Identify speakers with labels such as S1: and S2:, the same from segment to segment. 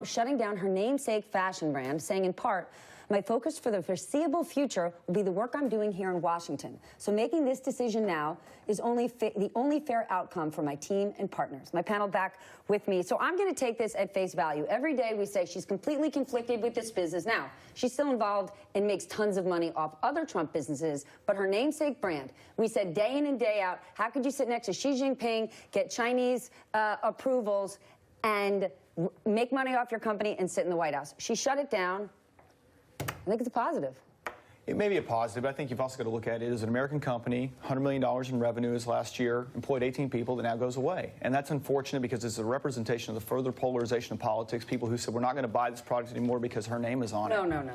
S1: shutting down her namesake fashion brand, saying in part, "My focus for the foreseeable future will be the work I'm doing here in Washington. So making this decision now is the only fair outcome for my team and partners." My panel back with me. So I'm going to take this at face value. Every day we say she's completely conflicted with this business. Now, she's still involved and makes tons of money off other Trump businesses, but her namesake brand, we said day in and day out, how could you sit next to Xi Jinping, get Chinese approvals, and make money off your company and sit in the White House? She shut it down. I think it's a positive.
S2: It may be a positive, but I think you've also got to look at it as an American company, $100 million in revenues last year, employed 18 people, that now goes away. And that's unfortunate because it's a representation of the further polarization of politics, people who said, we're not going to buy this product anymore because her name is on it.
S1: No.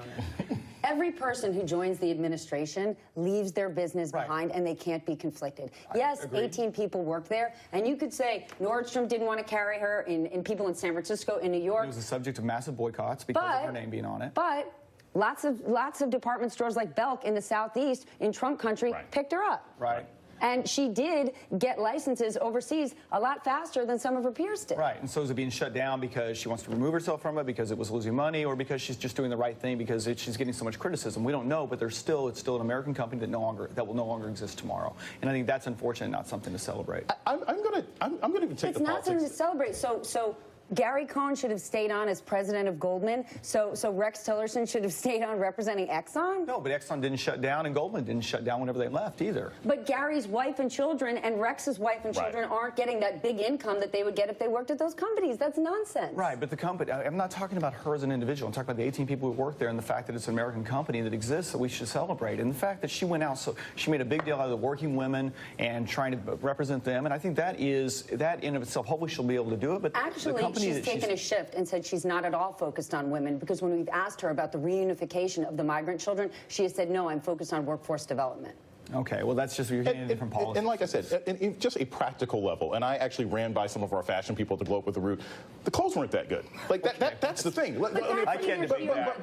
S1: Every person who joins the administration leaves their business behind, and they can't be conflicted. Yes, 18 people work there, and you could say Nordstrom didn't want to carry her, in people in San Francisco, in New York.
S2: It was the subject of massive boycotts because of her name being on it.
S1: But lots of department stores like Belk in the Southeast, in Trump country, picked her up.
S2: Right.
S1: And she did get licenses overseas a lot faster than some of her peers did.
S2: Right, and so is it being shut down because she wants to remove herself from it, because it was losing money, or because she's just doing the right thing because she's getting so much criticism? We don't know, but it's still an American company that will no longer exist tomorrow. And I think that's unfortunate, not something to celebrate.
S3: I'm going to take the politics.
S1: It's not something to celebrate. So Gary Cohn should have stayed on as president of Goldman. So Rex Tillerson should have stayed on representing Exxon?
S2: No, but Exxon didn't shut down, and Goldman didn't shut down whenever they left either.
S1: But Gary's wife and children and Rex's wife and children aren't getting that big income that they would get if they worked at those companies. That's nonsense.
S2: Right, but the company, I'm not talking about her as an individual. I'm talking about the 18 people who work there and the fact that it's an American company that exists that we should celebrate. And the fact that she went out, so she made a big deal out of the working women and trying to represent them. And I think that in of itself, hopefully she'll be able to do it. But
S1: actually,
S2: the company
S1: she's taken a shift and said she's not at all focused on women, because when we've asked her about the reunification of the migrant children, she has said, no, I'm focused on workforce development.
S2: Okay, well, that's just, you're getting a different policy.
S3: And like I said, in just a practical level, and I actually ran by some of our fashion people at the Globe with the Root, the clothes weren't that good. Like, that's the thing.
S2: I can't debate that.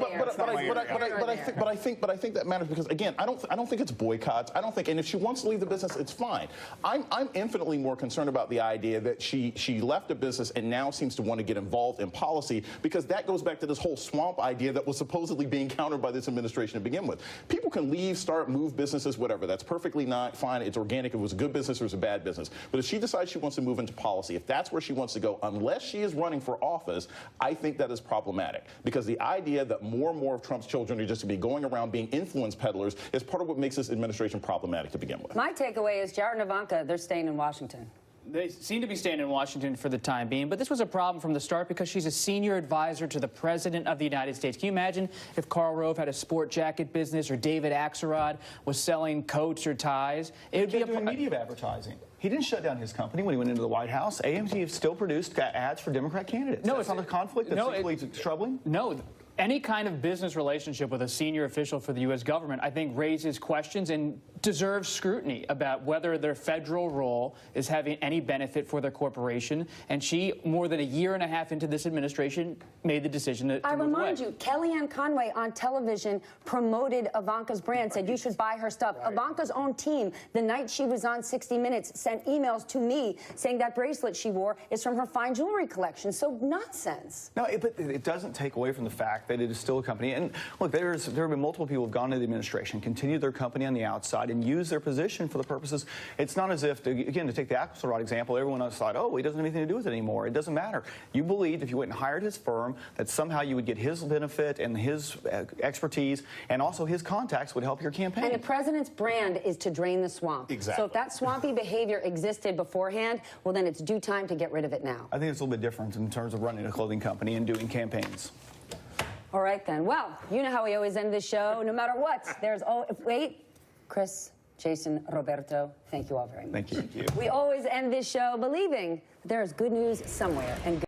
S3: But I think that matters because, again, I don't think it's boycotts. I don't think, and if she wants to leave the business, it's fine. I'm infinitely more concerned about the idea that she left a business and now seems to want to get involved in policy, because that goes back to this whole swamp idea that was supposedly being countered by this administration to begin with. People can leave, start, move businesses, whatever. That's perfectly fine. It's organic. If it was a good business or it was a bad business. But if she decides she wants to move into policy, if that's where she wants to go, unless she is running for office, I think that is problematic. Because the idea that more and more of Trump's children are just to be going around being influence peddlers is part of what makes this administration problematic to begin with.
S1: My takeaway is Jared and Ivanka, they're staying in Washington.
S4: They seem to be staying in Washington for the time being, but this was a problem from the start because she's a senior advisor to the President of the United States. Can you imagine if Karl Rove had a sport jacket business, or David Axelrod was selling coats or ties? It would be
S2: doing media advertising. He didn't shut down his company when he went into the White House. AMC still produced ads for Democrat candidates. No, it's not a conflict that's equally troubling?
S4: No. Any kind of business relationship with a senior official for the U.S. government, I think, raises questions and deserves scrutiny about whether their federal role is having any benefit for their corporation. And she, more than a year and a half into this administration, made the decision to move away.
S1: I remind you, Kellyanne Conway on television promoted Ivanka's brand, said you should buy her stuff. Ivanka's own team, the night she was on 60 Minutes, sent emails to me saying that bracelet she wore is from her fine jewelry collection. So nonsense.
S2: No, but it doesn't take away from the fact that it is still a company. And look, there have been multiple people who have gone to the administration, continued their company on the outside, and used their position for the purposes. It's not as if, again, to take the Axelrod example, everyone else thought, oh, he doesn't have anything to do with it anymore. It doesn't matter. You believed if you went and hired his firm that somehow you would get his benefit and his expertise, and also his contacts would help your campaign.
S1: And the president's brand is to drain the swamp.
S3: Exactly.
S1: So if that swampy behavior existed beforehand, well, then it's due time to get rid of it now.
S2: I think it's a little bit different in terms of running a clothing company and doing campaigns.
S1: All right, then. Well, you know how we always end the show. No matter what, there's wait, Chris, Jason, Roberto, thank you all very much.
S2: Thank you.
S1: We always end this show believing there is good news somewhere. And